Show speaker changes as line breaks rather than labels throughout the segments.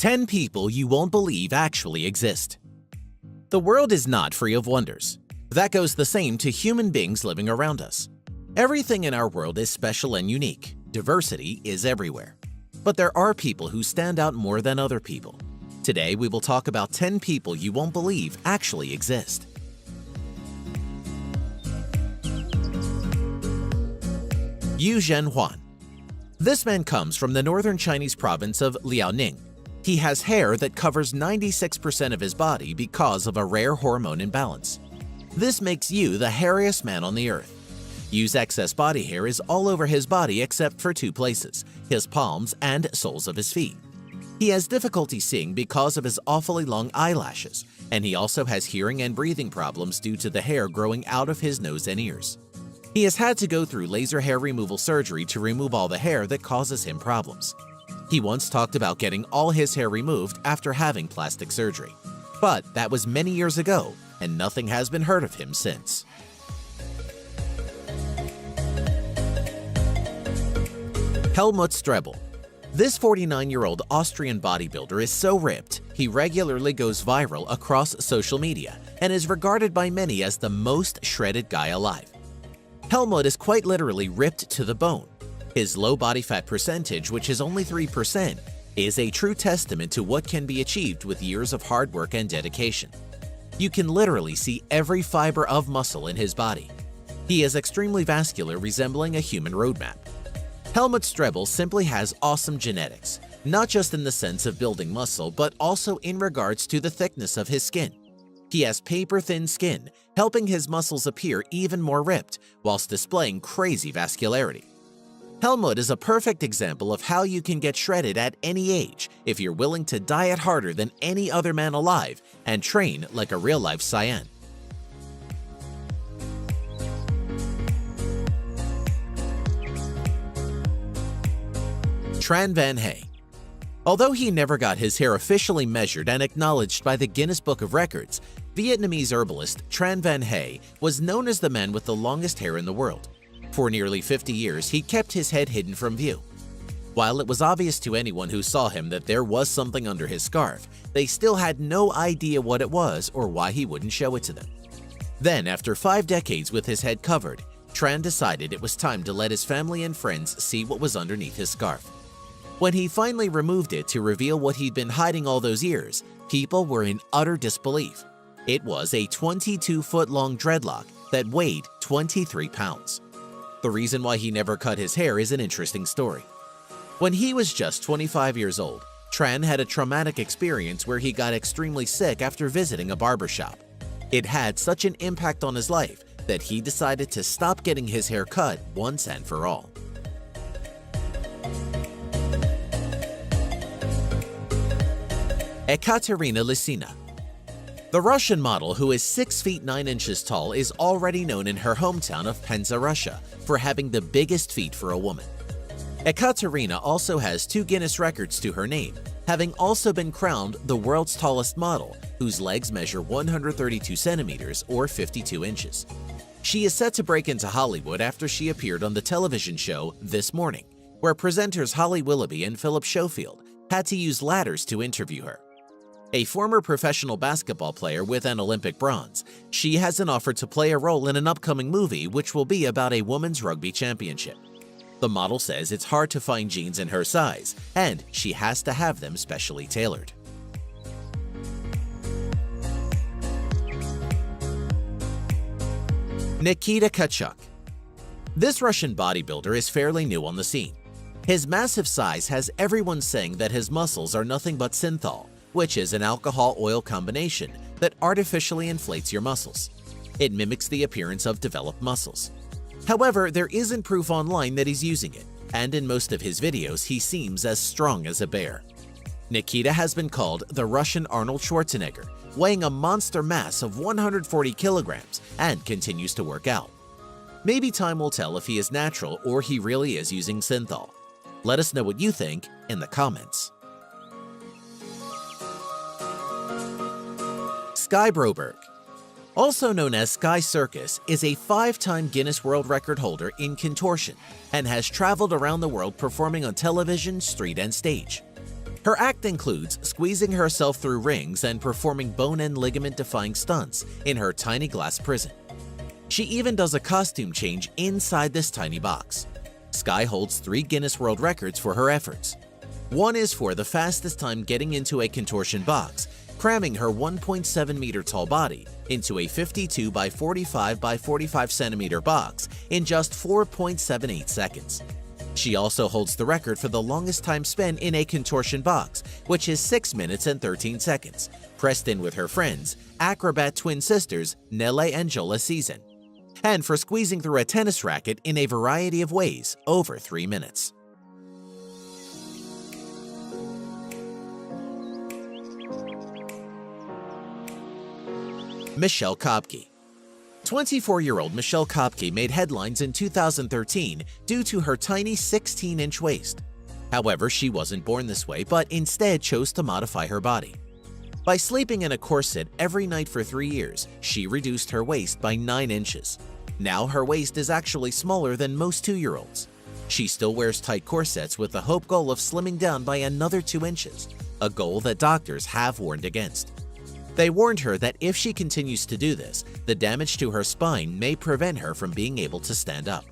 10 people you won't believe actually exist. The world is not free of wonders. That goes the same to human beings living around us. Everything in our world is special and unique. Diversity is everywhere. But there are people who stand out more than other people. Today, we will talk about 10 people you won't believe actually exist. Zhenhuan. This man comes from the northern Chinese province of Liaoning. He has hair that covers 96% of his body because of a rare hormone imbalance. This makes Yu the hairiest man on the earth. Yu's excess body hair is all over his body except for two places, his palms and soles of his feet. He has difficulty seeing because of his awfully long eyelashes, and he also has hearing and breathing problems due to the hair growing out of his nose and ears. He has had to go through laser hair removal surgery to remove all the hair that causes him problems. He once talked about getting all his hair removed after having plastic surgery. But that was many years ago, and nothing has been heard of him since. Helmut Strebel. This 49-year-old Austrian bodybuilder is so ripped, he regularly goes viral across social media and is regarded by many as the most shredded guy alive. Helmut is quite literally ripped to the bone. His low body fat percentage, which is only 3%, is a true testament to what can be achieved with years of hard work and dedication. You can literally see every fiber of muscle in his body. He is extremely vascular, resembling a human roadmap. Helmut Strebel simply has awesome genetics, not just in the sense of building muscle, but also in regards to the thickness of his skin. He has paper-thin skin, helping his muscles appear even more ripped, whilst displaying crazy vascularity. Helmut is a perfect example of how you can get shredded at any age if you're willing to diet harder than any other man alive and train like a real-life Saiyan. Tran Van Hay. Although he never got his hair officially measured and acknowledged by the Guinness Book of Records, Vietnamese herbalist Tran Van Hay was known as the man with the longest hair in the world. For nearly 50 years, he kept his head hidden from view. While it was obvious to anyone who saw him that there was something under his scarf, they still had no idea what it was or why he wouldn't show it to them. Then, after 5 decades with his head covered, Tran decided it was time to let his family and friends see what was underneath his scarf. When he finally removed it to reveal what he'd been hiding all those years, people were in utter disbelief. It was a 22-foot-long dreadlock that weighed 23 pounds. The reason why he never cut his hair is an interesting story. When he was just 25 years old, Tran had a traumatic experience where he got extremely sick after visiting a barbershop. It had such an impact on his life that he decided to stop getting his hair cut once and for all. Ekaterina Lysina. The Russian model, who is 6 feet 9 inches tall, is already known in her hometown of Penza, Russia, for having the biggest feet for a woman. Ekaterina also has 2 Guinness records to her name, having also been crowned the world's tallest model, whose legs measure 132 centimeters or 52 inches. She is set to break into Hollywood after she appeared on the television show This Morning, where presenters Holly Willoughby and Philip Schofield had to use ladders to interview her. A former professional basketball player with an Olympic bronze, she has an offer to play a role in an upcoming movie which will be about a women's rugby championship. The model says it's hard to find jeans in her size, and she has to have them specially tailored. Nikita Kachuk. This Russian bodybuilder is fairly new on the scene. His massive size has everyone saying that his muscles are nothing but synthol, which is an alcohol-oil combination that artificially inflates your muscles. It mimics the appearance of developed muscles. However, there isn't proof online that he's using it, and in most of his videos he seems as strong as a bear. Nikita has been called the Russian Arnold Schwarzenegger, weighing a monster mass of 140 kilograms and continues to work out. Maybe time will tell if he is natural or he really is using synthol. Let us know what you think in the comments. Sky Broberg. Also known as Sky Circus, is a 5-time Guinness World Record holder in contortion and has traveled around the world performing on television, street, and stage. Her act includes squeezing herself through rings and performing bone and ligament-defying stunts in her tiny glass prison. She even does a costume change inside this tiny box. Skye holds 3 Guinness World Records for her efforts. One is for the fastest time getting into a contortion box, cramming her 1.7-meter tall body into a 52 by 45 by 45 centimeter box in just 4.78 seconds. She also holds the record for the longest time spent in a contortion box, which is 6 minutes and 13 seconds, pressed in with her friends, acrobat twin sisters Nelle and Jola Season, and for squeezing through a tennis racket in a variety of ways over 3 minutes. Michelle Kopke. 24-year-old Michelle Kopke made headlines in 2013 due to her tiny 16-inch waist. However, she wasn't born this way, but instead chose to modify her body. By sleeping in a corset every night for 3 years, she reduced her waist by 9 inches. Now her waist is actually smaller than most 2-year-olds. She still wears tight corsets with the hope goal of slimming down by another 2 inches, a goal that doctors have warned against. They warned her that if she continues to do this, the damage to her spine may prevent her from being able to stand up.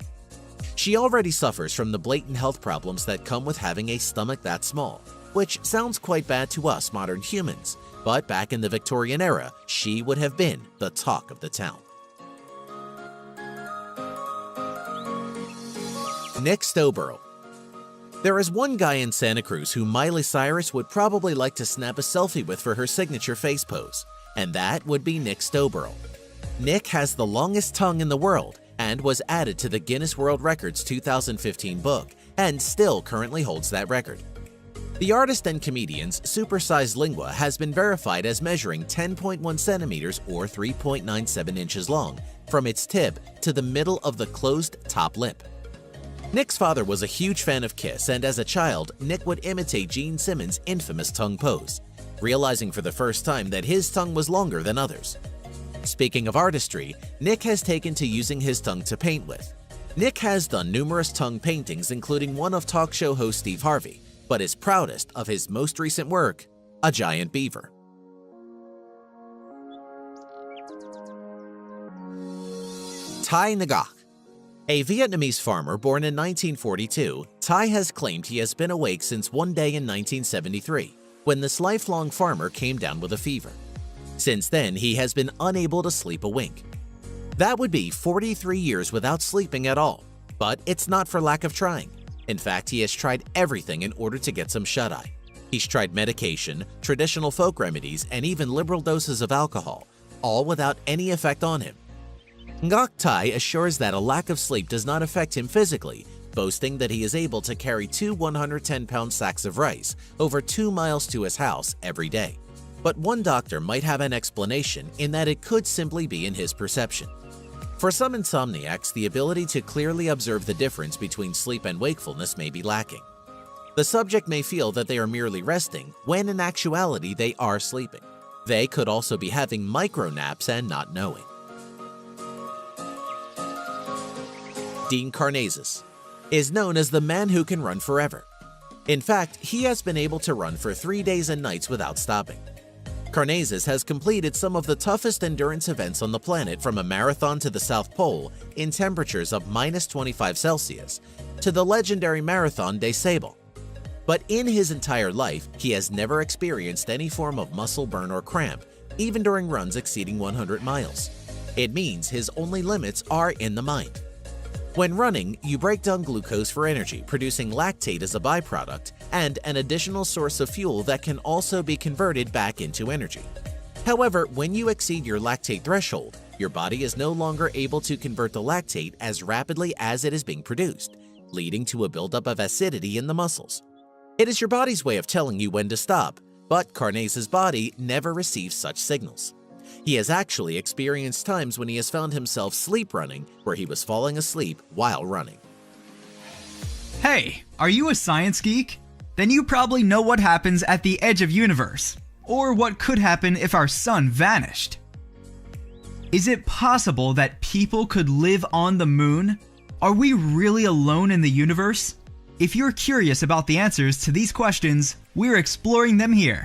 She already suffers from the blatant health problems that come with having a stomach that small, which sounds quite bad to us modern humans, but back in the Victorian era, she would have been the talk of the town. Nick Stowborough. There is one guy in Santa Cruz who Miley Cyrus would probably like to snap a selfie with for her signature face pose, and that would be Nick Stowborough. Nick has the longest tongue in the world and was added to the Guinness World Records 2015 book and still currently holds that record. The artist and comedian's supersized lingua has been verified as measuring 10.1 centimeters or 3.97 inches long from its tip to the middle of the closed top lip. Nick's father was a huge fan of Kiss, and as a child, Nick would imitate Gene Simmons' infamous tongue pose, realizing for the first time that his tongue was longer than others. Speaking of artistry, Nick has taken to using his tongue to paint with. Nick has done numerous tongue paintings, including one of talk show host Steve Harvey, but is proudest of his most recent work, a giant beaver. Thai Ngọc. A Vietnamese farmer born in 1942, Thai has claimed he has been awake since one day in 1973, when this lifelong farmer came down with a fever. Since then, he has been unable to sleep a wink. That would be 43 years without sleeping at all, but it's not for lack of trying. In fact, he has tried everything in order to get some shut-eye. He's tried medication, traditional folk remedies, and even liberal doses of alcohol, all without any effect on him. Ngoc Thai assures that a lack of sleep does not affect him physically, boasting that he is able to carry 2 110-pound sacks of rice over 2 miles to his house every day. But one doctor might have an explanation in that it could simply be in his perception. For some insomniacs, the ability to clearly observe the difference between sleep and wakefulness may be lacking. The subject may feel that they are merely resting, when in actuality they are sleeping. They could also be having micro naps and not knowing. Dean Karnazes is known as the man who can run forever. In fact, he has been able to run for 3 days and nights without stopping. Karnazes has completed some of the toughest endurance events on the planet, from a marathon to the South Pole in temperatures of -25 Celsius to the legendary Marathon des Sables. But in his entire life, he has never experienced any form of muscle burn or cramp, even during runs exceeding 100 miles. It means his only limits are in the mind. When running, you break down glucose for energy, producing lactate as a byproduct and an additional source of fuel that can also be converted back into energy. However, when you exceed your lactate threshold, your body is no longer able to convert the lactate as rapidly as it is being produced, leading to a buildup of acidity in the muscles. It is your body's way of telling you when to stop, but Karnazes' body never receives such signals. He has actually experienced times when he has found himself sleep running, where he was falling asleep while running.
Hey, are you a science geek? Then you probably know what happens at the edge of universe, or what could happen if our sun vanished. Is it possible that people could live on the moon? Are we really alone in the universe? If you're curious about the answers to these questions, We're exploring them here.